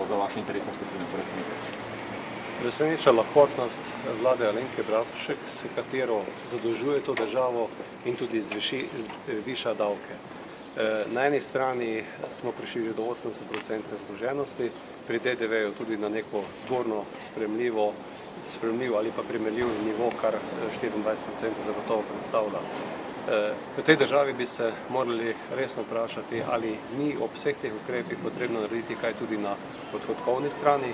za vaše interesne skupine poleg. Preseneča lahkotnost vlade Alenke Bratušek, s katero zadolžuje to državo in tudi viša davke. Na eni strani smo prišli do 80% zadolženosti, pri DDV-ju tudi na neko zgornjo sprejemljiv ali pa primerljiv nivo, kar 24% zagotovo predstavlja. V tej državi bi se morali resno vprašati, ali ni ob vseh teh ukrepih potrebno narediti kaj tudi na odhodkovni strani,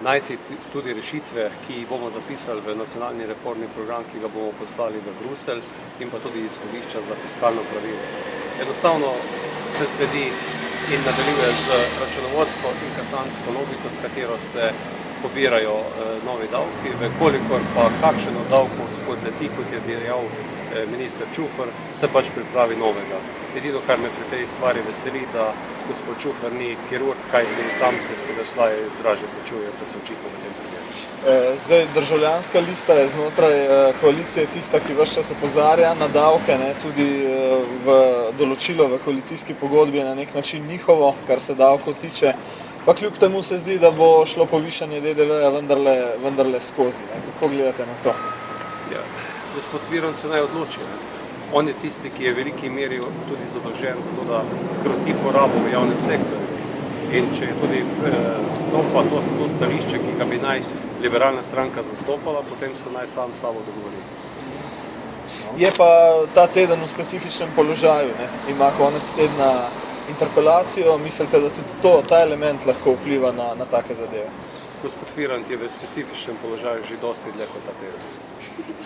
najti tudi rešitve, ki jih bomo zapisali v nacionalni reformni program, ki ga bomo poslali v Bruselj, in pa tudi izhodišča za fiskalno pravilo. Enostavno se sledi in nadaljuje z računovodsko in kasansko logiko, s katero se pobirajo novi davki, vekolikor pa kakšen od davkov spodleti, kot je dejal minister Čufer, se pač pripravi novega. Edino, kar me pri tej stvari veseli, da gospod Čufer ni kirurg, kajti tam se spodrsljaje dražje plačujejo, kot se očitno v tem primeru. Zdaj, državljanska lista je znotraj koalicije tista, ki ves čas opozarja na davke, tudi v določilo v koalicijski pogodbi je na nek način njihovo, kar se davkov tiče, pa kljub temu se zdi, da bo šlo povišanje DDV-ja vendarle skozi. Kako gledate na to? Ja, gospod Virant se naj odloči. On je tisti, ki je v veliki meri tudi zadolžen za to, da kroti porabo v javnem sektorju. In če je tudi zastopa to stališče, ki ga bi naj liberalna stranka zastopala, potem se naj sam sabo dogovori. Je pa ta teden v specifičnem položaju, ima konec tedna interpelacijo, mislite, da tudi ta element lahko vpliva na take zadeve? Gospod Virant je v specifičnem položaju že dosti dlje kot ta teden.